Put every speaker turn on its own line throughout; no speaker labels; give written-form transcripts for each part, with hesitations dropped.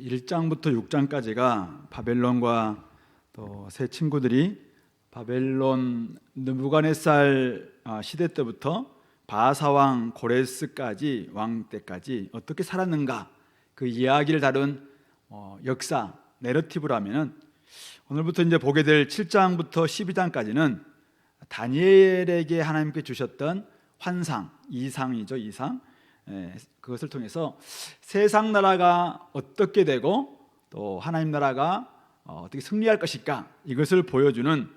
1장부터 6장까지가 바벨론과 또 세 친구들이 바벨론 느부갓네살 시대 때부터 바하사왕 고레스까지 왕 때까지 어떻게 살았는가, 그 이야기를 다룬 역사 내러티브라면은, 오늘부터 이제 보게 될 7장부터 12장까지는 다니엘에게 하나님께 주셨던 환상, 이상이죠, 이상. 그것을 통해서 세상 나라가 어떻게 되고 또 하나님 나라가 어떻게 승리할 것일까, 이것을 보여주는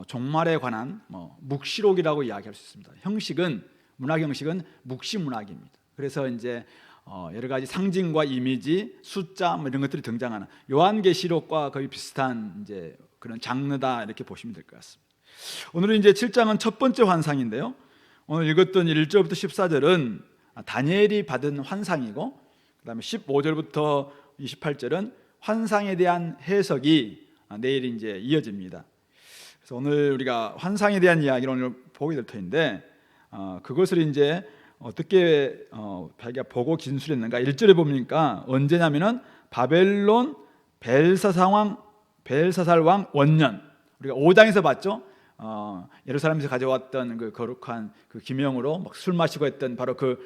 종말에 관한 묵시록이라고 이야기할 수 있습니다. 형식은, 문학 형식은 묵시 문학입니다. 그래서 이제 여러 가지 상징과 이미지, 숫자 이런 것들이 등장하는 요한계시록과 거의 비슷한 이제 그런 장르다, 이렇게 보시면 될 것 같습니다. 오늘은 이제 7장은 첫 번째 환상인데요. 오늘 읽었던 1절부터 14절은 다니엘이 받은 환상이고, 그다음에 15절부터 28절은 환상에 대한 해석이 내일 이제 이어집니다. 그래서 오늘 우리가 환상에 대한 이야기를 오늘 보게 될 터인데, 그것을 이제 어떻게 자기가 보고 진술했는가, 1절에 보니까 언제냐면은 바벨론 벨사살 왕 원년, 우리가 5장에서 봤죠. 예루살렘에서 가져왔던 그 거룩한 그 기명으로 막 술 마시고 했던 바로 그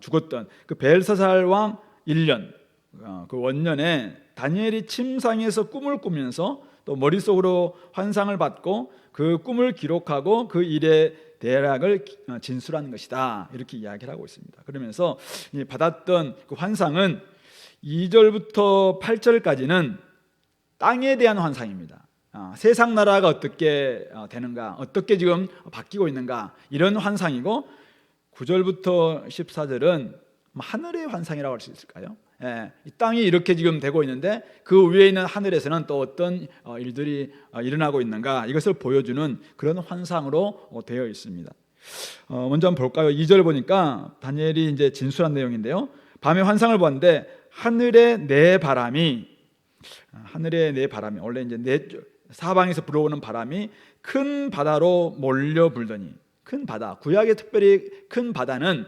죽었던 그 벨사살 왕 1년, 그 원년에 다니엘이 침상에서 꿈을 꾸면서 또 머릿속으로 환상을 받고 그 꿈을 기록하고 그 일의 대략을 진술하는 것이다, 이렇게 이야기를 하고 있습니다. 그러면서 받았던 그 환상은 2절부터 8절까지는 땅에 대한 환상입니다. 세상 나라가 어떻게 되는가, 어떻게 지금 바뀌고 있는가, 이런 환상이고, 9절부터 14절은 하늘의 환상이라고 할 수 있을까요? 이 땅이 이렇게 지금 되고 있는데 그 위에 있는 하늘에서는 또 어떤 일들이 일어나고 있는가, 이것을 보여주는 그런 환상으로 되어 있습니다. 먼저 한번 볼까요? 2절 보니까 다니엘이 이제 진술한 내용인데요. 밤에 환상을 보았는데 하늘의 네 바람이 원래 이제 사방에서 불어오는 바람이 큰 바다로 몰려 불더니, 큰 바다, 구약의 특별히 큰 바다는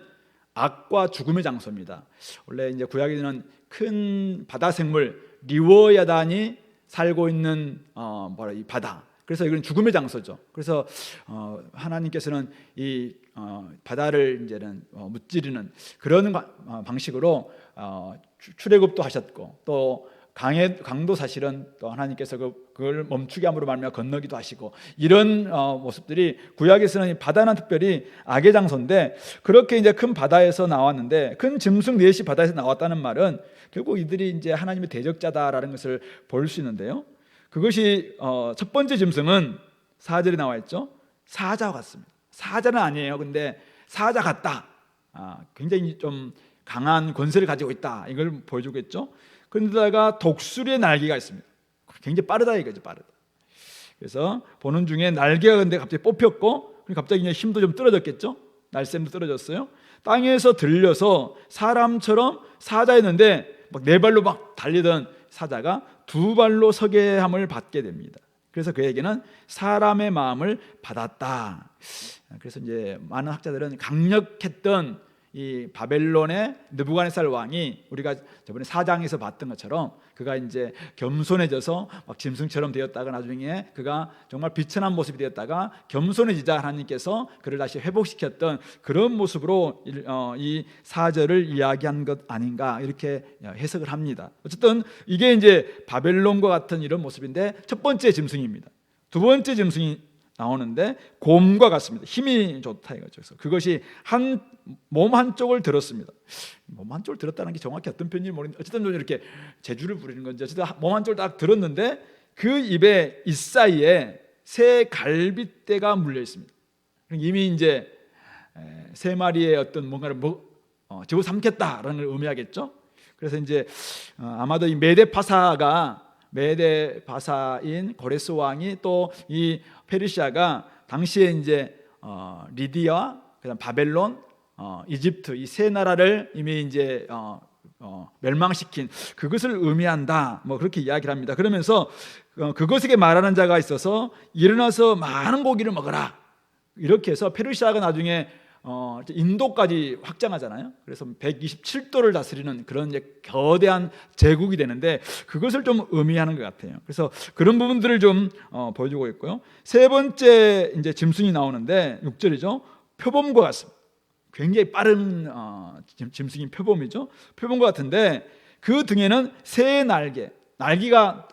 악과 죽음의 장소입니다. 원래 이제 구약에는 큰 바다 생물 리워야단이 살고 있는 이 바다. 그래서 이건 죽음의 장소죠. 그래서 하나님께서는 이 바다를 이제는 무찌르는 그런 방식으로 출애굽도 하셨고, 또 강도 사실은 또 하나님께서 그걸 멈추게 함으로 말미암아 건너기도 하시고, 이런 모습들이 구약에서는 바다는 특별히 악의 장소인데, 그렇게 이제 큰 바다에서 나왔는데, 큰 짐승 넷이 바다에서 나왔다는 말은 결국 이들이 이제 하나님의 대적자다라는 것을 볼 수 있는데요. 그것이 첫 번째 짐승은 4절에 나와 있죠. 사자와 같습니다. 사자는 아니에요. 근데 사자 같다. 굉장히 좀 강한 권세를 가지고 있다, 이걸 보여주겠죠. 그런데다가 독수리의 날개가 있습니다. 굉장히 빠르다 이거죠, 빠르다. 그래서 보는 중에 날개가 근데 갑자기 뽑혔고, 갑자기 그냥 힘도 좀 떨어졌겠죠. 날쌘도 떨어졌어요. 땅에서 들려서 사람처럼 사자였는데 막 네 발로 막 달리던 사자가 두 발로 서게 함을 받게 됩니다. 그래서 그에게는 사람의 마음을 받았다. 그래서 이제 많은 학자들은 강력했던 이 바벨론의 느부갓네살 왕이 우리가 저번에 4장에서 봤던 것처럼 그가 이제 겸손해져서 막 짐승처럼 되었다가 나중에 그가 정말 비천한 모습이 되었다가 겸손해지자 하나님께서 그를 다시 회복시켰던 그런 모습으로 이 4절을 이야기한 것 아닌가, 이렇게 해석을 합니다. 어쨌든 이게 이제 바벨론과 같은 이런 모습인데, 첫 번째 짐승입니다. 두 번째 짐승이 나오는데 곰과 같습니다. 힘이 좋다 이거죠. 그래서 그것이 몸 한쪽을 들었습니다. 몸 한쪽을 들었다는 게 정확히 어떤 표현인지 모르겠는데, 어쨌든 좀 이렇게 재주를 부리는 건지, 어쨌든 몸 한쪽을 딱 들었는데 그 입에 이 사이에 새 갈빗대가 물려 있습니다. 이미 이제 세 마리의 어떤 뭔가를 집어삼켰다라는 걸 의미하겠죠. 그래서 이제 아마도 이 메데 바사인 고레스 왕이, 또 이 페르시아가 당시에 이제 리디아, 그다음 바벨론, 이집트, 이 세 나라를 이미 이제 멸망시킨 그것을 의미한다, 뭐 그렇게 이야기를 합니다. 그러면서 그것에게 말하는 자가 있어서 일어나서 많은 고기를 먹어라, 이렇게 해서 페르시아가 나중에 인도까지 확장하잖아요. 그래서 127도를 다스리는 그런 이제 거대한 제국이 되는데 그것을 좀 의미하는 것 같아요. 그래서 그런 부분들을 좀 보여주고 있고요. 세 번째 이제 짐승이 나오는데 6절이죠. 표범과 같습니다. 굉장히 빠른 짐승인 표범이죠. 표범과 같은데 그 등에는 새 날개가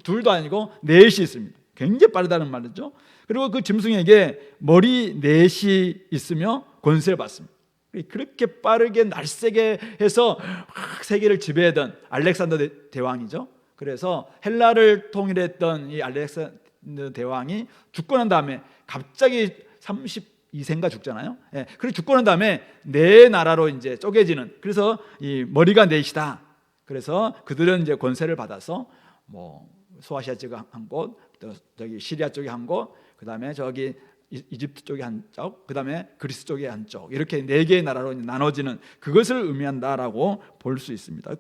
둘도 아니고 넷이 있습니다. 굉장히 빠르다는 말이죠. 그리고 그 짐승에게 머리 넷이 있으며 권세를 받습니다. 그렇게 빠르게 날쌔게 해서 세계를 지배하던 알렉산더 대왕이죠. 그래서 헬라를 통일했던 이 알렉산더 대왕이 죽고 난 다음에 갑자기 32세인가 죽잖아요. 예, 그리고 죽고 난 다음에 네 나라로 이제 쪼개지는, 그래서 이 머리가 넷이다. 그래서 그들은 이제 권세를 받아서 뭐 소아시아 쪽에 한 곳, 저기 시리아 쪽에 한 곳, 그다음에 저기 이집트 쪽에 한쪽, 그다음에 그리스 쪽에 한쪽, 이렇게 네 개의 나라로 나눠지는 그것을 의미한다라고 볼 수 있습니다.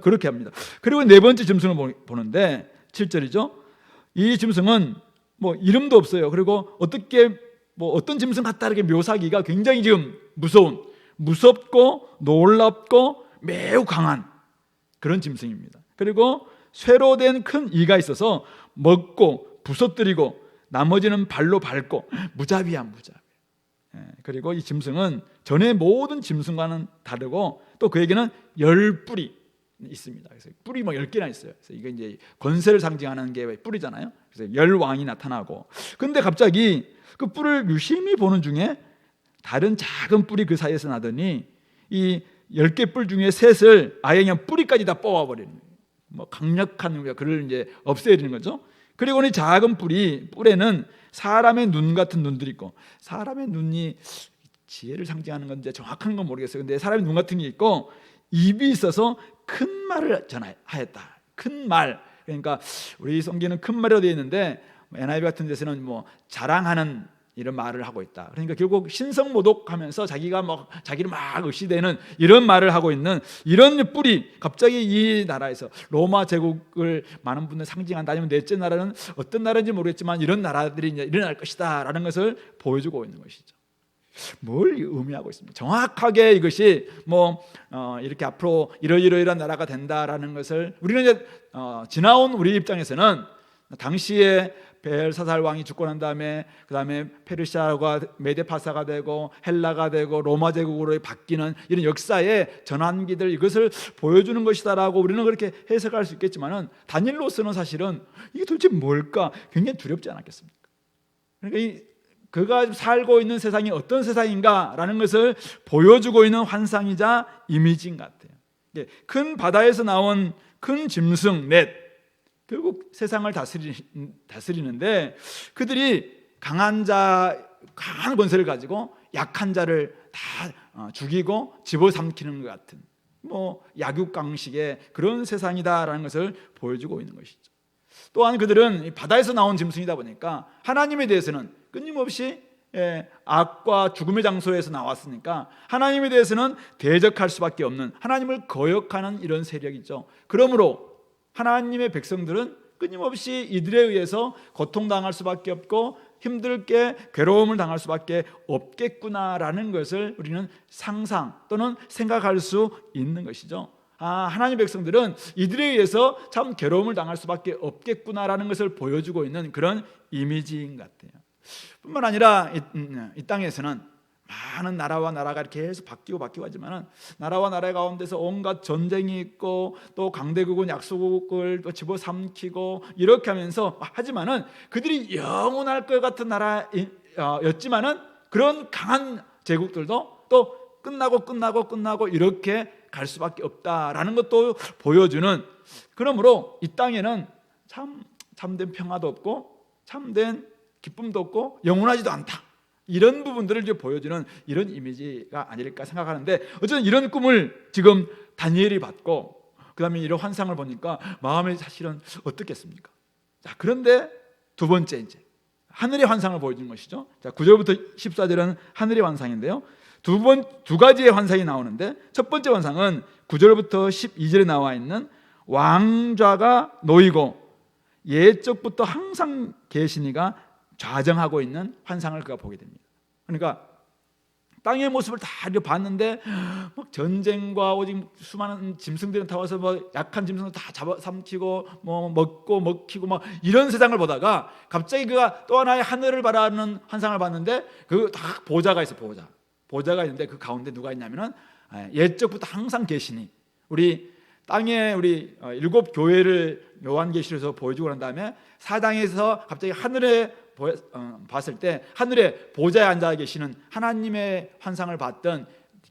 그렇게 합니다. 그리고 네 번째 짐승을 보는데 7절이죠. 이 짐승은 뭐 이름도 없어요. 그리고 어떻게 뭐 어떤 짐승 같다 이렇게 묘사하기가 굉장히 지금 무섭고 놀랍고 매우 강한 그런 짐승입니다. 그리고 쇠로 된 큰 이가 있어서 먹고 부서뜨리고 나머지는 발로 밟고 무자비야. 그리고 이 짐승은 전에 모든 짐승과는 다르고 또 그에게는 10뿔이 있습니다. 그래서 뿔이 뭐 10개나 있어요. 그래서 이게 이제 권세를 상징하는 게 뿔이잖아요. 그래서 10왕이 나타나고, 근데 갑자기 그 뿔을 유심히 보는 중에 다른 작은 뿔이 그 사이에서 나더니 이 10개 뿔 중에 셋을 아예 그냥 뿌리까지 다 뽑아버리는 거예요. 뭐 강력한 그를 이제 없애버리는 거죠. 그리고 이 작은 뿔에는 사람의 눈 같은 눈들이 있고, 사람의 눈이 지혜를 상징하는 건지 정확한 건 모르겠어요. 근데 사람의 눈 같은 게 있고 입이 있어서 큰 말을 전하였다. 큰 말. 그러니까 우리 성경에는 큰 말이라고 되어 있는데 NIV 같은 데서는 뭐 자랑하는 이런 말을 하고 있다. 그러니까 결국 신성모독하면서 자기를 막 의시되는 이런 말을 하고 있는 이런 뿔이 갑자기 이 나라에서 로마 제국을 많은 분들 상징한다. 아니면 넷째 나라는 어떤 나라인지 모르겠지만 이런 나라들이 이제 일어날 것이다라는 것을 보여주고 있는 것이죠. 뭘 의미하고 있습니다. 정확하게 이것이 이렇게 앞으로 이러이러한 나라가 된다라는 것을 우리는 이제 지나온 우리 입장에서는 당시에 벨사살 왕이 죽고 난 다음에 그다음에 페르시아가 메데파사가 되고 헬라가 되고 로마 제국으로 바뀌는 이런 역사의 전환기들, 이것을 보여주는 것이다라고 우리는 그렇게 해석할 수 있겠지만은 다니엘로서는 사실은 이게 도대체 뭘까 굉장히 두렵지 않았겠습니까? 그러니까 그가 살고 있는 세상이 어떤 세상인가라는 것을 보여주고 있는 환상이자 이미지인 것 같아요. 큰 바다에서 나온 큰 짐승 넷, 결국 세상을 다스리는데 그들이 강한 권세를 가지고 약한 자를 다 죽이고 집어삼키는 것 같은 약육강식의 그런 세상이다라는 것을 보여주고 있는 것이죠. 또한 그들은 바다에서 나온 짐승이다 보니까 하나님에 대해서는 끊임없이 악과 죽음의 장소에서 나왔으니까 하나님에 대해서는 대적할 수밖에 없는, 하나님을 거역하는 이런 세력이죠. 그러므로 하나님의 백성들은 끊임없이 이들에 의해서 고통당할 수밖에 없고 힘들게 괴로움을 당할 수밖에 없겠구나라는 것을 우리는 상상 또는 생각할 수 있는 것이죠. 하나님의 백성들은 이들에 의해서 참 괴로움을 당할 수밖에 없겠구나라는 것을 보여주고 있는 그런 이미지인 것 같아요. 뿐만 아니라 이 땅에서는 많은 나라와 나라가 계속 바뀌고 하지만은 나라와 나라 가운데서 온갖 전쟁이 있고 또 강대국은 약소국을 또 집어삼키고 이렇게 하면서 하지만은 그들이 영원할 것 같은 나라였지만은 그런 강한 제국들도 또 끝나고 이렇게 갈 수밖에 없다라는 것도 보여주는, 그러므로 이 땅에는 참된 평화도 없고 참된 기쁨도 없고 영원하지도 않다, 이런 부분들을 이제 보여주는 이런 이미지가 아닐까 생각하는데, 어쨌든 이런 꿈을 지금 다니엘이 받고 그 다음에 이런 환상을 보니까 마음이 사실은 어떻겠습니까? 자, 그런데 두 번째 이제 하늘의 환상을 보여주는 것이죠. 자, 9절부터 14절은 하늘의 환상인데요. 두 가지의 환상이 나오는데, 첫 번째 환상은 9절부터 12절에 나와 있는 왕좌가 놓이고 예적부터 항상 계신 이가 좌정하고 있는 환상을 그가 보게 됩니다. 그러니까 땅의 모습을 다 이렇게 봤는데 막 전쟁과 오직 수많은 짐승들이 타와서 뭐 약한 짐승을 다 잡아삼키고 뭐 먹고 먹히고 막 이런 세상을 보다가 갑자기 그가 또 하나의 하늘을 바라는 환상을 봤는데 그 딱 보좌가 있어. 보좌가 있는데 그 가운데 누가 있냐면은 옛적부터 항상 계시니 우리 땅에 우리 7 교회를 요한계시록에서 보여주고 난 다음에 사장에서 갑자기 하늘에 봤을 때 하늘에 보좌에 앉아 계시는 하나님의 환상을 봤던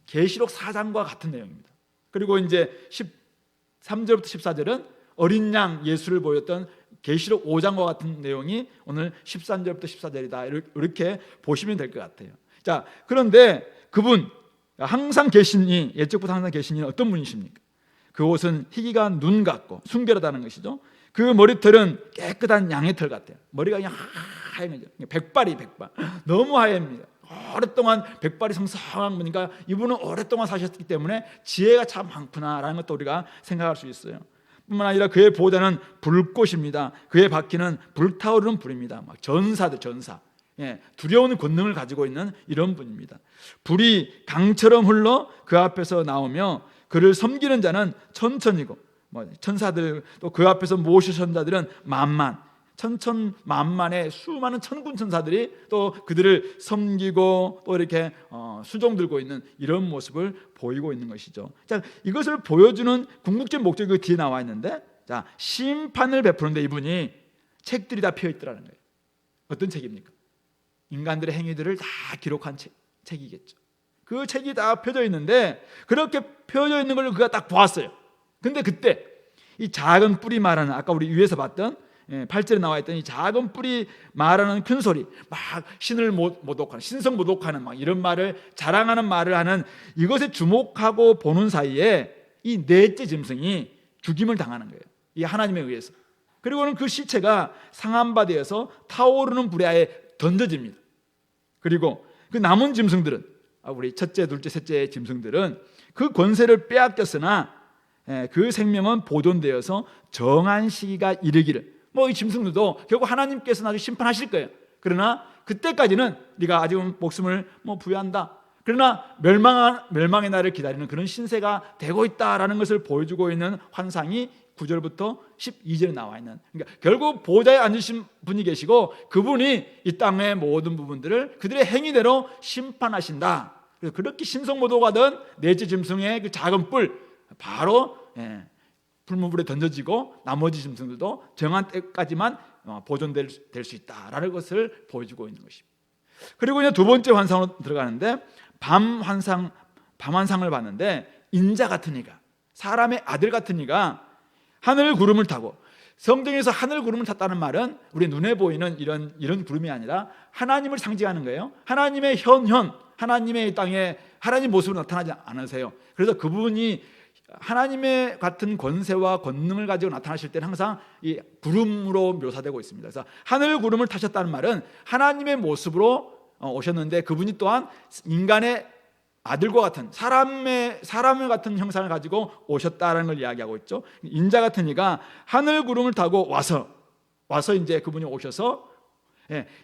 계시록 4장과 같은 내용입니다. 그리고 이제 13절부터 14절은 어린 양 예수를 보였던 계시록 5장과 같은 내용이 오늘 13절부터 14절이다. 이렇게 보시면 될 것 같아요. 자, 그런데 그분 항상 계시니, 옛적부터 항상 계시니 어떤 분이십니까? 그 옷은 희기가 눈 같고 순결하다는 것이죠. 그 머리털은 깨끗한 양의 털 같아요. 머리가 그냥 하얀 거죠. 백발이 백발. 너무 하얘입니다. 오랫동안 백발이 성성한 분이니까 이분은 오랫동안 사셨기 때문에 지혜가 참 많구나라는 것도 우리가 생각할 수 있어요. 뿐만 아니라 그의 보좌는 불꽃입니다. 그의 바퀴는 불타오르는 불입니다. 막 전사들 전사. 두려운 권능을 가지고 있는 이런 분입니다. 불이 강처럼 흘러 그 앞에서 나오며 그를 섬기는 자는 천천이고 천사들 또 그 앞에서 모시신 자들은 만만 천천만만의 수많은 천군 천사들이 또 그들을 섬기고 또 이렇게 수종 들고 있는 이런 모습을 보이고 있는 것이죠. 자, 이것을 보여주는 궁극적인 목적이 그 뒤에 나와 있는데, 자, 심판을 베푸는데 이분이 책들이 다 피어 있더라는 거예요. 어떤 책입니까? 인간들의 행위들을 다 기록한 책이겠죠. 그 책이 다 펴져 있는데 그렇게 펴져 있는 걸 그가 딱 보았어요. 근데 그때 이 작은 뿔이 말하는, 아까 우리 위에서 봤던 8절에 나와 있던 이 작은 뿔이 말하는 큰 소리, 막 신을 모독하는, 신성 모독하는 막 이런 말을 자랑하는 말을 하는 이것에 주목하고 보는 사이에 이 넷째 짐승이 죽임을 당하는 거예요. 이 하나님에 의해서. 그리고는 그 시체가 상한 바 되어서 타오르는 불에 아예 던져집니다. 그리고 그 남은 짐승들은, 우리 첫째, 둘째, 셋째 짐승들은 그 권세를 빼앗겼으나 그 생명은 보존되어서 정한 시기가 이르기를, 이 짐승들도 결국 하나님께서 나중에 심판하실 거예요. 그러나 그때까지는 네가 아직 목숨을 부여한다. 그러나 멸망의 날을 기다리는 그런 신세가 되고 있다라는 것을 보여주고 있는 환상이 9절부터 12절에 나와 있는, 그러니까 결국 보좌에 앉으신 분이 계시고 그분이 이 땅의 모든 부분들을 그들의 행위대로 심판하신다. 그래서 그렇게 신성모독 하던 넷째 짐승의 그 작은 뿔 바로 불문불에 던져지고 나머지 짐승들도 정한 때까지만 보존될 수 있다라는 것을 보여주고 있는 것입니다. 그리고 이제 두 번째 환상으로 들어가는데 밤 환상을 봤는데 인자 같은 이가, 사람의 아들 같은 이가 하늘 구름을 타고, 성경에서 하늘 구름을 탔다는 말은 우리 눈에 보이는 이런 구름이 아니라 하나님을 상징하는 거예요. 하나님의 하나님의 땅에 하나님 모습으로 나타나지 않으세요. 그래서 그분이 하나님의 같은 권세와 권능을 가지고 나타나실 때는 항상 이 구름으로 묘사되고 있습니다. 그래서 하늘 구름을 타셨다는 말은 하나님의 모습으로 오셨는데 그분이 또한 인간의 아들과 같은 사람을 같은 형상을 가지고 오셨다는 걸 이야기하고 있죠. 인자 같은 이가 하늘 구름을 타고 와서 이제 그분이 오셔서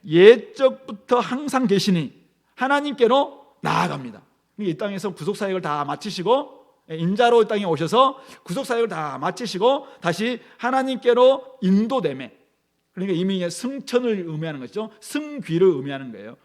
옛적부터 항상 계시니 하나님께로 나아갑니다. 이 땅에서 구속 사역을 다 마치시고 인자로 이 땅에 오셔서 구속 사역을 다 마치시고 다시 하나님께로 인도되매, 그러니까 이미 승천을 의미하는 것이죠. 승귀를 의미하는 거예요.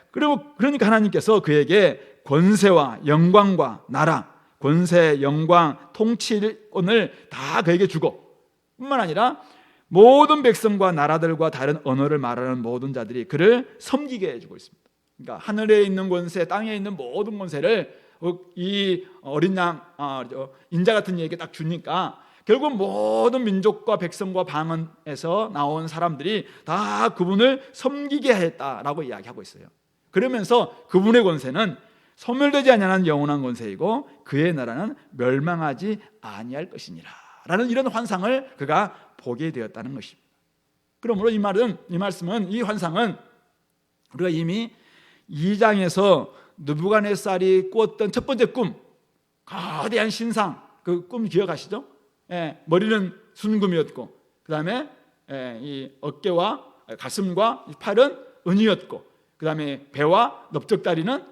그러니까 하나님께서 그에게 권세와 영광과 나라, 권세, 영광, 통치권을 다 그에게 주고, 뿐만 아니라 모든 백성과 나라들과 다른 언어를 말하는 모든 자들이 그를 섬기게 해주고 있습니다. 그러니까 하늘에 있는 권세, 땅에 있는 모든 권세를 이 어린 양, 인자 같은 이에게 딱 주니까 결국 모든 민족과 백성과 방언에서 나온 사람들이 다 그분을 섬기게 했다라고 이야기하고 있어요. 그러면서 그분의 권세는 소멸되지 아니하는 영원한 권세이고 그의 나라는 멸망하지 아니할 것이니라 라는 이런 환상을 그가 보게 되었다는 것입니다. 그러므로 이 말씀은, 이 환상은 우리가 이미 2장에서 느부갓네살이 꾸었던 첫 번째 꿈, 거대한 신상, 그 꿈 기억하시죠? 머리는 순금이었고 그 다음에 이 어깨와 가슴과 팔은 은이었고 그 다음에 배와 넓적다리는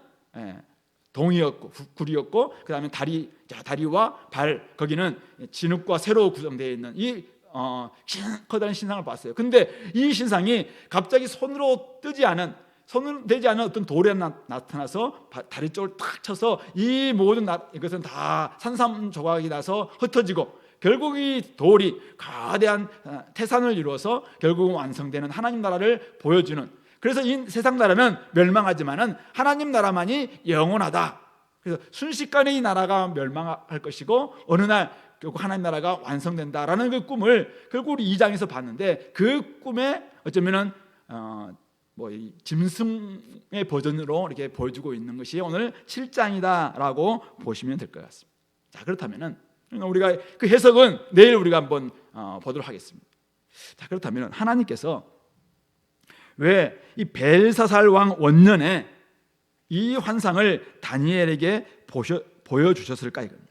동이었고 굴이었고, 그 다음에 다리와 발, 거기는 진흙과 쇠로 구성되어 있는 이 커다란 신상을 봤어요. 근데 이 신상이 갑자기 손으로 되지 않은 어떤 돌에 나타나서 다리 쪽을 탁 쳐서 이 모든 이것은 다 산삼조각이 나서 흩어지고, 결국 이 돌이 거대한 태산을 이루어서 결국은 완성되는 하나님 나라를 보여주는, 그래서 이 세상 나라는 멸망하지만은 하나님 나라만이 영원하다. 그래서 순식간에 이 나라가 멸망할 것이고 어느 날 결국 하나님 나라가 완성된다라는 그 꿈을 결국 우리 2장에서 봤는데, 그 꿈에 어쩌면은 이 짐승의 버전으로 이렇게 보여주고 있는 것이 오늘 7장이다라고 보시면 될 것 같습니다. 자, 그렇다면은 우리가 그 해석은 내일 우리가 한번 보도록 하겠습니다. 자, 그렇다면 하나님께서 왜 이 벨사살 왕 원년에 이 환상을 다니엘에게 보여주셨을까 이겁니다.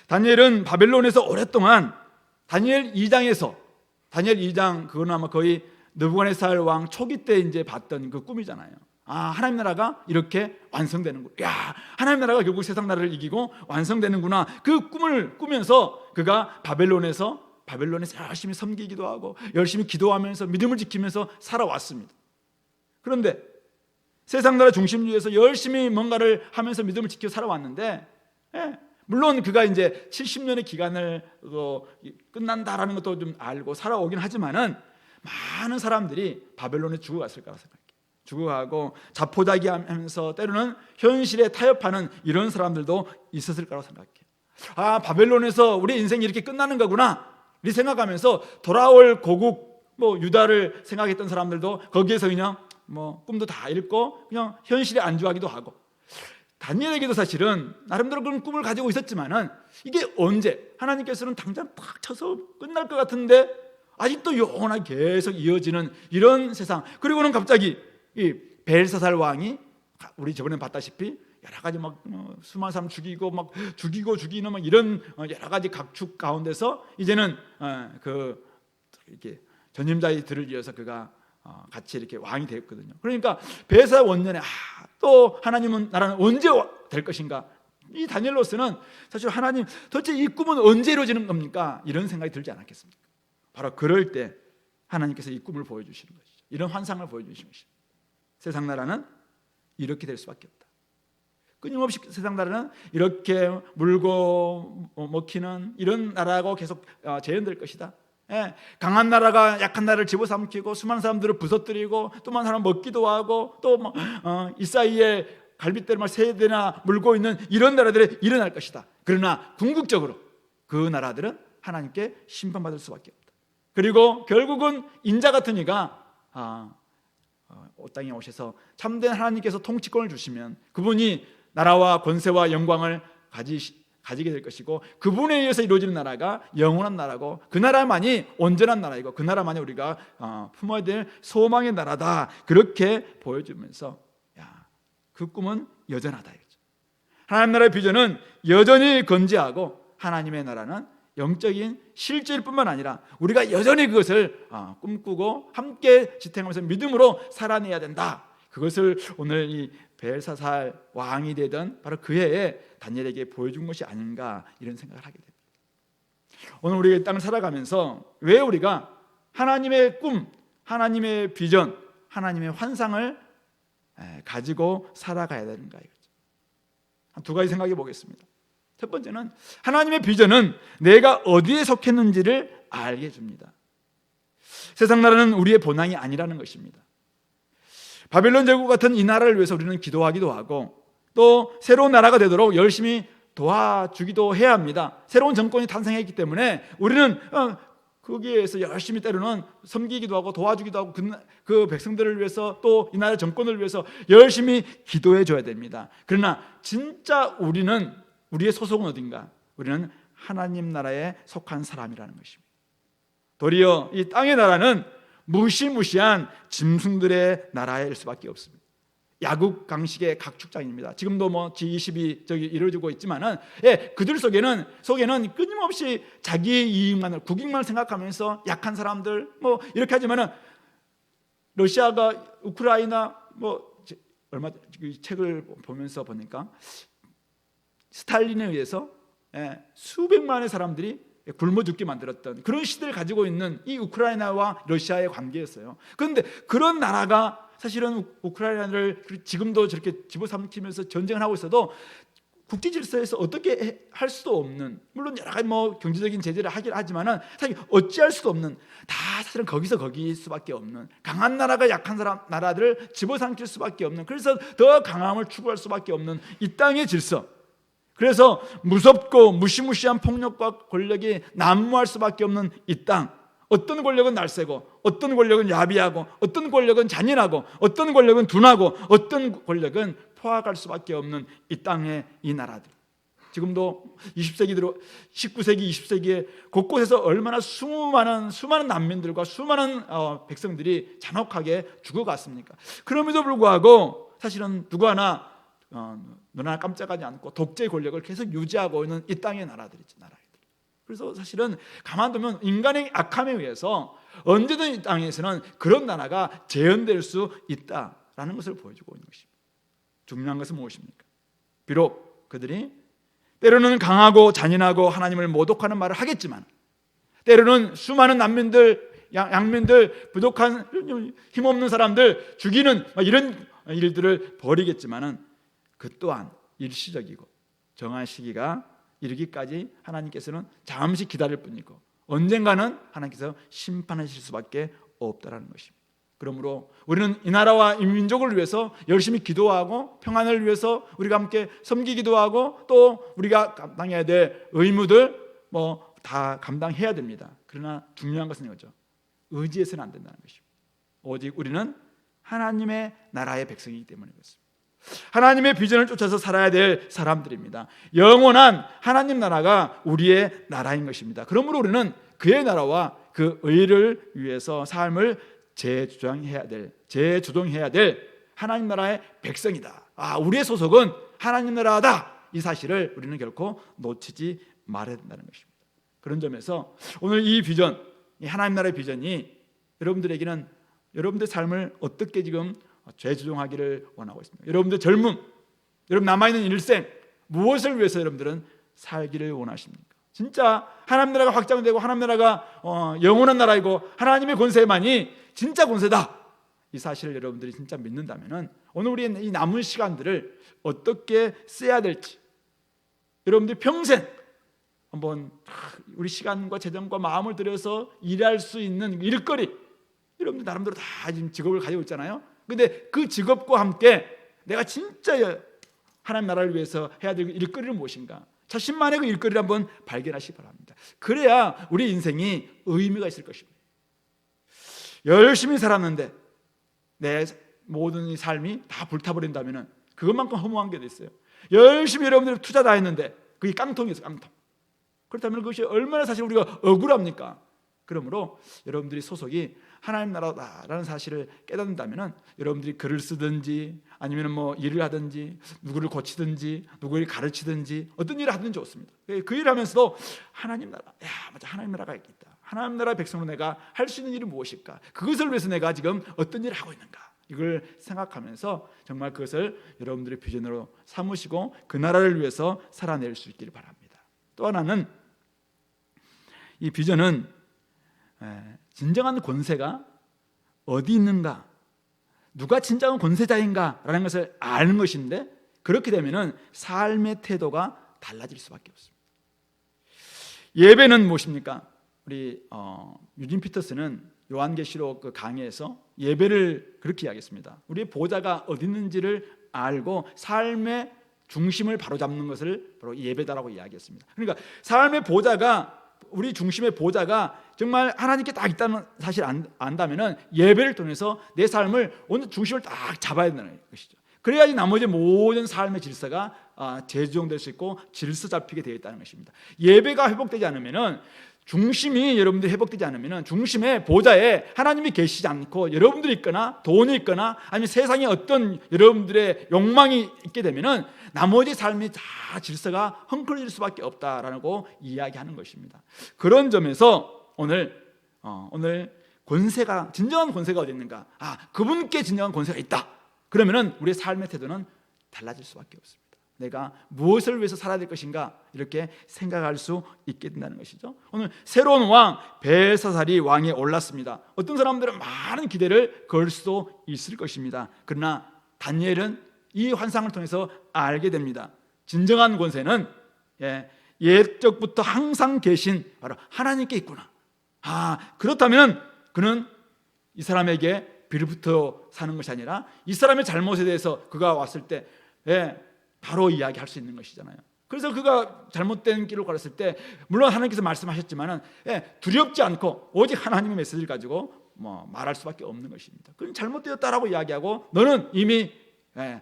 다니엘은 바벨론에서 오랫동안 다니엘 2장 그거는 아마 거의 느부갓네살 왕 초기 때 이제 봤던 그 꿈이잖아요. 하나님 나라가 이렇게 완성되는구나. 하나님 나라가 결국 세상 나라를 이기고 완성되는구나. 그 꿈을 꾸면서 그가 바벨론에서 열심히 섬기기도 하고 열심히 기도하면서 믿음을 지키면서 살아왔습니다. 그런데 세상 나라 중심주의에서 열심히 뭔가를 하면서 믿음을 지켜 살아왔는데, 물론 그가 이제 70년의 기간을 끝난다라는 것도 좀 알고 살아오긴 하지만은 많은 사람들이 바벨론에 죽어갔을 거라 생각해요. 죽어가고 자포자기하면서 때로는 현실에 타협하는 이런 사람들도 있었을 거라고 생각해요. 바벨론에서 우리 인생이 이렇게 끝나는 거구나 이 생각하면서 돌아올 고국 유다를 생각했던 사람들도 거기에서 그냥 꿈도 다 잃고 그냥 현실에 안주하기도 하고, 다니엘에게도 사실은 나름대로 그런 꿈을 가지고 있었지만은 이게 언제 하나님께서는 당장 팍 쳐서 끝날 것 같은데 아직도 영원하게 계속 이어지는 이런 세상. 그리고는 갑자기 이 벨사살 왕이 우리 저번에 봤다시피 여러 가지 수많은 사람 죽이고 죽이는 이런 여러 가지 각축 가운데서 이제는 이렇게 전임자들을 위해서 그가 같이 이렇게 왕이 되었거든요. 그러니까 벨사살 원년에 또 하나님은 나라는 언제 될 것인가? 이 다니엘로서는 사실 하나님 도대체 이 꿈은 언제 이루어지는 겁니까? 이런 생각이 들지 않았겠습니까? 바로 그럴 때 하나님께서 이 꿈을 보여주시는 것이죠. 이런 환상을 보여주시는 것이죠. 세상 나라는 이렇게 될 수밖에 없다. 끊임없이 세상 나라는 이렇게 물고 먹히는 이런 나라하고 계속 재현될 것이다. 강한 나라가 약한 나라를 집어삼키고 수많은 사람들을 부서뜨리고 또 많은 사람 먹기도 하고 또 이 사이에 갈빗대를 세 대나 물고 있는 이런 나라들이 일어날 것이다. 그러나 궁극적으로 그 나라들은 하나님께 심판받을 수밖에 없다. 그리고 결국은 인자 같은 이가 땅에 오셔서 참된 하나님께서 통치권을 주시면 그분이 나라와 권세와 영광을 가지게 될 것이고, 그분에 의해서 이루어지는 나라가 영원한 나라고 그 나라만이 온전한 나라이고 그 나라만이 우리가 품어야 될 소망의 나라다. 그렇게 보여주면서 그 꿈은 여전하다. 하나님 나라의 비전은 여전히 건재하고 하나님의 나라는 영적인 실제일 뿐만 아니라 우리가 여전히 그것을 꿈꾸고 함께 지탱하면서 믿음으로 살아내야 된다. 그것을 오늘 이 벨사살 왕이 되던 바로 그 해에 다니엘에게 보여준 것이 아닌가 이런 생각을 하게 됩니다. 오늘 우리가 이 땅을 살아가면서 왜 우리가 하나님의 꿈, 하나님의 비전, 하나님의 환상을 가지고 살아가야 되는가 이거죠. 한 두 가지 생각해 보겠습니다. 첫 번째는 하나님의 비전은 내가 어디에 속했는지를 알게 해줍니다. 세상 나라는 우리의 본향이 아니라는 것입니다. 바벨론 제국 같은 이 나라를 위해서 우리는 기도하기도 하고 또 새로운 나라가 되도록 열심히 도와주기도 해야 합니다. 새로운 정권이 탄생했기 때문에 우리는 거기에서 열심히 때로는 섬기기도 하고 도와주기도 하고 그 백성들을 위해서 또 이 나라의 정권을 위해서 열심히 기도해 줘야 됩니다. 그러나 진짜 우리의 소속은 어딘가? 우리는 하나님 나라에 속한 사람이라는 것입니다. 도리어 이 땅의 나라는 무시무시한 짐승들의 나라일 수밖에 없습니다. 야국 강식의 각축장입니다. 지금도 G20이 저기 이루어지고 있지만은 그들 속에는 끊임없이 자기의 이익만을 국익만 생각하면서 약한 사람들 이렇게 하지만은 러시아가 우크라이나 얼마 이 책을 보면서 보니까 스탈린에 의해서 수백만의 사람들이 굶어 죽게 만들었던 그런 시대를 가지고 있는 이 우크라이나와 러시아의 관계였어요. 그런데 그런 나라가 사실은 우크라이나를 지금도 저렇게 집어삼키면서 전쟁을 하고 있어도 국제 질서에서 어떻게 할 수도 없는, 물론 여러 가지 뭐 경제적인 제재를 하긴 하지만은 사실 어찌할 수도 없는, 다 사실은 거기서 거기일 수밖에 없는, 강한 나라가 약한 나라들을 집어삼킬 수밖에 없는, 그래서 더 강함을 추구할 수밖에 없는 이 땅의 질서. 그래서 무섭고 무시무시한 폭력과 권력이 난무할 수밖에 없는 이 땅. 어떤 권력은 날쌔고, 어떤 권력은 야비하고, 어떤 권력은 잔인하고, 어떤 권력은 둔하고, 어떤 권력은 포악할 수밖에 없는 이 땅의 이 나라들. 지금도 20세기 들어 19세기 20세기에 곳곳에서 얼마나 수많은 난민들과 수많은 백성들이 잔혹하게 죽어갔습니까? 그럼에도 불구하고 사실은 누구 하나 눈 하나 깜짝하지 않고 독재 권력을 계속 유지하고 있는 이 땅의 나라들이지, 나라들. 그래서 사실은 가만두면 인간의 악함에 의해서 언제든 이 땅에서는 그런 나라가 재현될 수 있다라는 것을 보여주고 있는 것입니다. 중요한 것은 무엇입니까? 비록 그들이 때로는 강하고 잔인하고 하나님을 모독하는 말을 하겠지만, 때로는 수많은 난민들, 양민들, 부족한 힘없는 사람들 죽이는 이런 일들을 벌이겠지만은 그 또한 일시적이고 정한 시기가 이르기까지 하나님께서는 잠시 기다릴 뿐이고 언젠가는 하나님께서 심판하실 수밖에 없다라는 것입니다. 그러므로 우리는 이 나라와 이 민족을 위해서 열심히 기도하고 평안을 위해서 우리가 함께 섬기기도 하고 또 우리가 감당해야 될 의무들 다 감당해야 됩니다. 그러나 중요한 것은 이거죠. 의지해서는 안 된다는 것입니다. 오직 우리는 하나님의 나라의 백성이기 때문에 그렇습니다. 하나님의 비전을 쫓아서 살아야 될 사람들입니다. 영원한 하나님 나라가 우리의 나라인 것입니다. 그러므로 우리는 그의 나라와 그 의를 위해서 삶을 재주동해야 될 하나님 나라의 백성이다. 우리의 소속은 하나님 나라다. 이 사실을 우리는 결코 놓치지 말아야 된다는 것입니다. 그런 점에서 오늘 이 비전, 이 하나님 나라의 비전이 여러분들에게는 여러분들 삶을 어떻게 지금 재조정하기를 원하고 있습니다. 여러분들 젊음, 여러분 남아있는 일생 무엇을 위해서 여러분들은 살기를 원하십니까? 진짜 하나님 나라가 확장되고 하나님 나라가 영원한 나라이고 하나님의 권세만이 진짜 권세다. 이 사실을 여러분들이 진짜 믿는다면 오늘 우리의 이 남은 시간들을 어떻게 써야 될지, 여러분들 평생 한번 우리 시간과 재정과 마음을 들여서 일할 수 있는 일거리, 여러분들 나름대로 다 지금 직업을 가지고 있잖아요. 근데 그 직업과 함께 내가 진짜 하나님 나라를 위해서 해야 될 일거리는 무엇인가? 자신만의 그 일거리를 한번 발견하시기 바랍니다. 그래야 우리 인생이 의미가 있을 것입니다. 열심히 살았는데 내 모든 삶이 다 불타버린다면 그것만큼 허무한 게 어딨어요? 열심히 여러분들이 투자 다 했는데 그게 깡통이었어요. 깡통. 그렇다면 그것이 얼마나 사실 우리가 억울합니까? 그러므로 여러분들이 소속이 하나님 나라다라는 사실을 깨닫는다면 여러분들이 글을 쓰든지 아니면 일을 하든지 누구를 고치든지 누구를 가르치든지 어떤 일을 하든지 좋습니다. 그 일을 하면서도 하나님 나라, 맞아, 하나님 나라가 있다. 하나님 나라의 백성으로 내가 할 수 있는 일이 무엇일까? 그것을 위해서 내가 지금 어떤 일을 하고 있는가? 이걸 생각하면서 정말 그것을 여러분들의 비전으로 삼으시고 그 나라를 위해서 살아낼 수 있기를 바랍니다. 또 하나는 이 비전은 진정한 권세가 어디 있는가, 누가 진정한 권세자인가 라는 것을 아는 것인데, 그렇게 되면 삶의 태도가 달라질 수밖에 없습니다. 예배는 무엇입니까? 우리 유진 피터스는 요한계시록 그 강의에서 예배를 그렇게 이야기했습니다. 우리의 보좌가 어디 있는지를 알고 삶의 중심을 바로잡는 것을 바로 예배다라고 이야기했습니다. 그러니까 삶의 보좌가, 우리 중심의 보좌가 정말 하나님께 딱 있다는 사실을 안다면 예배를 통해서 내 삶을 오늘 중심을 딱 잡아야 된다는 것이죠. 그래야지 나머지 모든 삶의 질서가 재조정될 수 있고 질서 잡히게 되어 있다는 것입니다. 예배가 회복되지 않으면, 중심이 여러분들이 회복되지 않으면, 중심의 보좌에 하나님이 계시지 않고 여러분들이 있거나 돈이 있거나 아니면 세상에 어떤 여러분들의 욕망이 있게 되면 나머지 삶이 다 질서가 헝클어질 수밖에 없다라고 이야기하는 것입니다. 그런 점에서 오늘 권세가, 진정한 권세가 어디 있는가? 그분께 진정한 권세가 있다. 그러면은 우리의 삶의 태도는 달라질 수밖에 없습니다. 내가 무엇을 위해서 살아야 될 것인가 이렇게 생각할 수 있게 된다는 것이죠. 오늘 새로운 왕 벨사살이 왕에 올랐습니다. 어떤 사람들은 많은 기대를 걸 수도 있을 것입니다. 그러나 다니엘은 이 환상을 통해서 알게 됩니다. 진정한 권세는 옛적부터 항상 계신 바로 하나님께 있구나. 그렇다면 그는 이 사람에게 빌부터 사는 것이 아니라 이 사람의 잘못에 대해서 그가 왔을 때 바로 이야기할 수 있는 것이잖아요. 그래서 그가 잘못된 길을 걸었을 때 물론 하나님께서 말씀하셨지만 두렵지 않고 오직 하나님의 메시지를 가지고 말할 수밖에 없는 것입니다. 그는 잘못되었다라고 이야기하고 너는 이미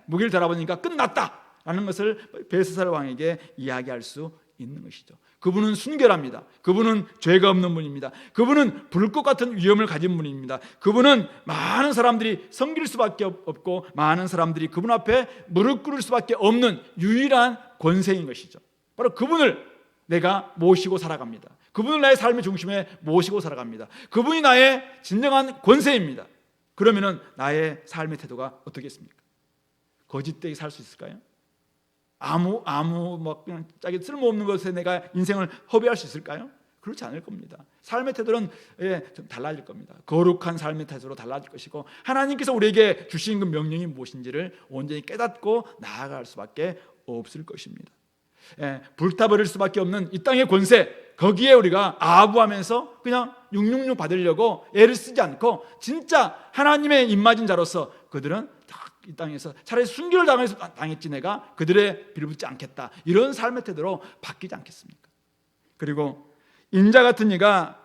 무기를 달아보니까 끝났다라는 것을 벨사살 왕에게 이야기할 수 있는 것이죠. 그분은 순결합니다. 그분은 죄가 없는 분입니다. 그분은 불꽃 같은 위엄을 가진 분입니다. 그분은 많은 사람들이 섬길 수밖에 없고 많은 사람들이 그분 앞에 무릎 꿇을 수밖에 없는 유일한 권세인 것이죠. 바로 그분을 내가 모시고 살아갑니다. 그분을 나의 삶의 중심에 모시고 살아갑니다. 그분이 나의 진정한 권세입니다. 그러면은 나의 삶의 태도가 어떻겠습니까? 거짓되게 살 수 있을까요? 그냥 짜게 쓸모없는 것에 내가 인생을 허비할 수 있을까요? 그렇지 않을 겁니다. 삶의 태도는 좀 달라질 겁니다. 거룩한 삶의 태도로 달라질 것이고 하나님께서 우리에게 주신 그 명령이 무엇인지를 온전히 깨닫고 나아갈 수밖에 없을 것입니다. 불타버릴 수밖에 없는 이 땅의 권세, 거기에 우리가 아부하면서 그냥 666 받으려고 애를 쓰지 않고 진짜 하나님의 입맞은 자로서 그들은 이 땅에서 차라리 순교를 당했지 내가 그들의 빌붙지 않겠다, 이런 삶의 태도로 바뀌지 않겠습니까? 그리고 인자 같은 이가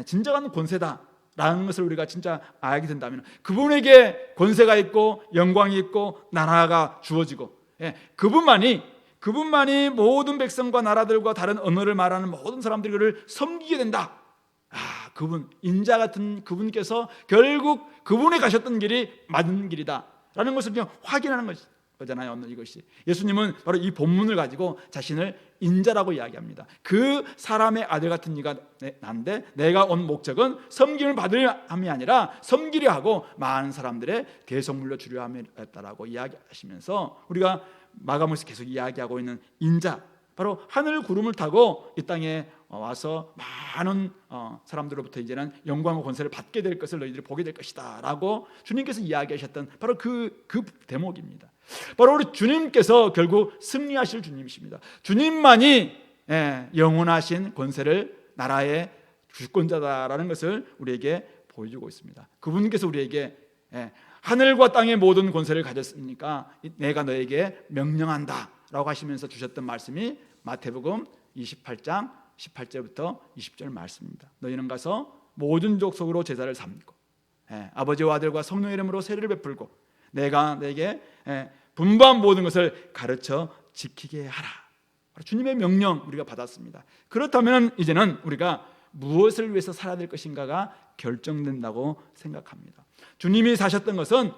진정한 권세다라는 것을 우리가 진짜 알게 된다면 그분에게 권세가 있고 영광이 있고 나라가 주어지고 그분만이 모든 백성과 나라들과 다른 언어를 말하는 모든 사람들이 그를 섬기게 된다. 그분 인자 같은 그분께서 결국 그분이 가셨던 길이 맞는 길이다 라는 것을 그냥 확인하는 거잖아요. 이것이 예수님은 바로 이 본문을 가지고 자신을 인자라고 이야기합니다. 그 사람의 아들 같은 이가 난데 내가 온 목적은 섬김을 받으려 함이 아니라 섬기려 하고 많은 사람들의 계속 물려주려 함이었다라고 이야기하시면서 우리가 마가복음에서 계속 이야기하고 있는 인자, 바로 하늘 구름을 타고 이 땅에 와서 많은 사람들로부터 이제는 영광과 권세를 받게 될 것을 너희들이 보게 될 것이다 라고 주님께서 이야기하셨던 바로 그 대목입니다. 바로 우리 주님께서 결국 승리하실 주님이십니다. 주님만이 영원하신 권세를 나라의 주권자다라는 것을 우리에게 보여주고 있습니다. 그분께서 우리에게 하늘과 땅의 모든 권세를 가졌으니까 내가 너에게 명령한다 라고 하시면서 주셨던 말씀이 마태복음 28장 18절부터 20절 말씀입니다. 너희는 가서 모든 족속으로 제자를 삼고 아버지와 아들과 성령의 이름으로 세례를 베풀고 내가 너에게 분부한 모든 것을 가르쳐 지키게 하라. 주님의 명령 우리가 받았습니다. 그렇다면 이제는 우리가 무엇을 위해서 살아야 될 것인가가 결정된다고 생각합니다. 주님이 사셨던 것은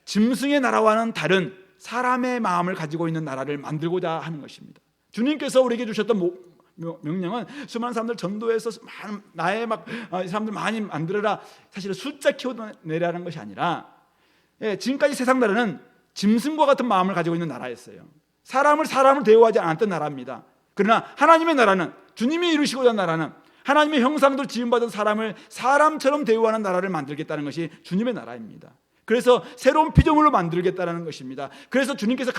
짐승의 나라와는 다른 사람의 마음을 가지고 있는 나라를 만들고자 하는 것입니다. 주님께서 우리에게 주셨던 명령은 수많은 사람들 전도해서 나의 사람들 많이 만들어라, 사실은 숫자 키워내라는 것이 아니라 지금까지 세상 나라는 짐승과 같은 마음을 가지고 있는 나라였어요. 사람을 대우하지 않았던 나라입니다. 그러나 하나님의 나라는, 주님이 이루시고자 하는 나라는 하나님의 형상대로 지음받은 사람을 사람처럼 대우하는 나라를 만들겠다는 것이 주님의 나라입니다. 그래서 새로운 피조물로 만들겠다는 것입니다. 그래서 주님께서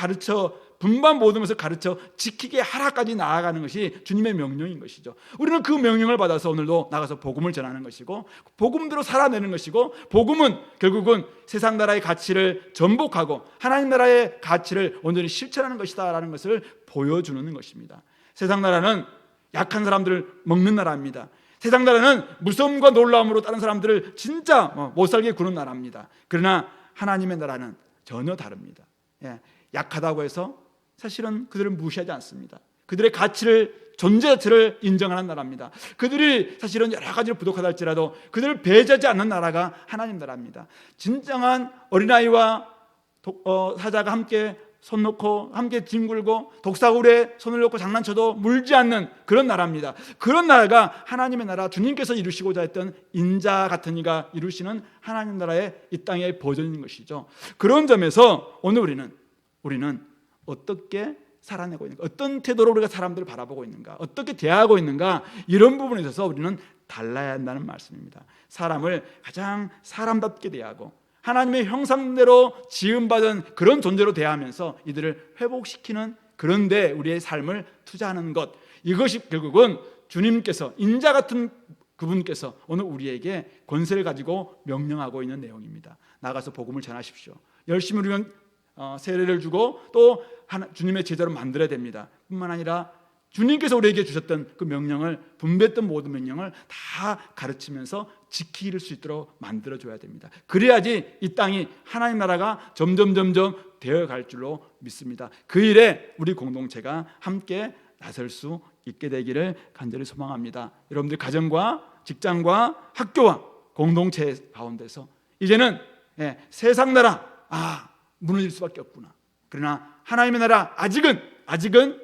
분반 모든 것을 가르쳐 지키게 하라까지 나아가는 것이 주님의 명령인 것이죠. 우리는 그 명령을 받아서 오늘도 나가서 복음을 전하는 것이고 복음대로 살아내는 것이고, 복음은 결국은 세상 나라의 가치를 전복하고 하나님 나라의 가치를 온전히 실천하는 것이다 라는 것을 보여주는 것입니다. 세상 나라는 약한 사람들을 먹는 나라입니다. 세상 나라는 무서움과 놀라움으로 다른 사람들을 진짜 못 살게 구는 나라입니다. 그러나 하나님의 나라는 전혀 다릅니다. 약하다고 해서 사실은 그들을 무시하지 않습니다. 그들의 가치를, 존재 자체를 인정하는 나라입니다. 그들이 사실은 여러 가지로 부족하다 할지라도 그들을 배제하지 않는 나라가 하나님 나라입니다. 진정한 어린아이와 사자가 함께 손 놓고 함께 뒹굴고 독사굴에 손을 놓고 장난쳐도 물지 않는 그런 나라입니다. 그런 나라가 하나님의 나라, 주님께서 이루시고자 했던 인자 같은 이가 이루시는 하나님 나라의 이 땅의 버전인 것이죠. 그런 점에서 오늘 우리는 어떻게 살아내고 있는가, 어떤 태도로 우리가 사람들을 바라보고 있는가, 어떻게 대하고 있는가, 이런 부분에 있어서 우리는 달라야 한다는 말씀입니다. 사람을 가장 사람답게 대하고 하나님의 형상대로 지음받은 그런 존재로 대하면서 이들을 회복시키는 그런 데 우리의 삶을 투자하는 것, 이것이 결국은 주님께서, 인자 같은 그분께서 오늘 우리에게 권세를 가지고 명령하고 있는 내용입니다. 나가서 복음을 전하십시오. 열심히 우리는 세례를 주고 또 주님의 제자로 만들어야 됩니다. 뿐만 아니라 주님께서 우리에게 주셨던 그 명령을, 분배했던 모든 명령을 다 가르치면서 지킬 수 있도록 만들어줘야 됩니다. 그래야지 이 땅이 하나님 나라가 점점 되어갈 줄로 믿습니다. 그 일에 우리 공동체가 함께 나설 수 있게 되기를 간절히 소망합니다. 여러분들 가정과 직장과 학교와 공동체 가운데서 이제는 세상 나라 무너질 수밖에 없구나. 그러나 하나님의 나라 아직은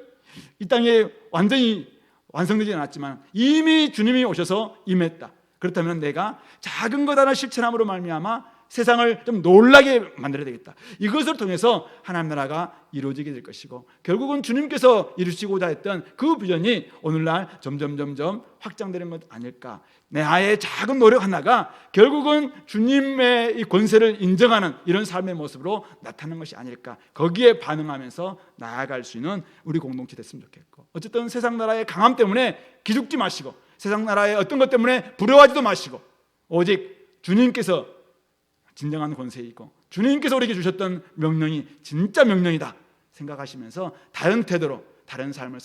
이 땅에 완전히 완성되지 않았지만 이미 주님이 오셔서 임했다. 그렇다면 내가 작은 것 하나 실천함으로 말미암아 세상을 좀 놀라게 만들어야 되겠다. 이것을 통해서 하나님 나라가 이루어지게 될 것이고 결국은 주님께서 이루시고자 했던 그 비전이 오늘날 점점 확장되는 것 아닐까. 나의 작은 노력 하나가 결국은 주님의 이 권세를 인정하는 이런 삶의 모습으로 나타나는 것이 아닐까. 거기에 반응하면서 나아갈 수 있는 우리 공동체 됐으면 좋겠고, 어쨌든 세상 나라의 강함 때문에 기죽지 마시고 세상 나라의 어떤 것 때문에 두려워하지도 마시고 오직 주님께서 진정한 권세이고 주님께서 우리에게 주셨던 명령이 진짜 명령이다 생각하시면서 다른 태도로 다른 삶을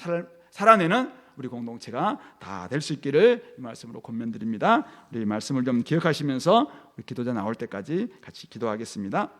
살아내는 우리 공동체가 다 될 수 있기를 이 말씀으로 권면드립니다. 우리 말씀을 좀 기억하시면서 우리 기도자 나올 때까지 같이 기도하겠습니다.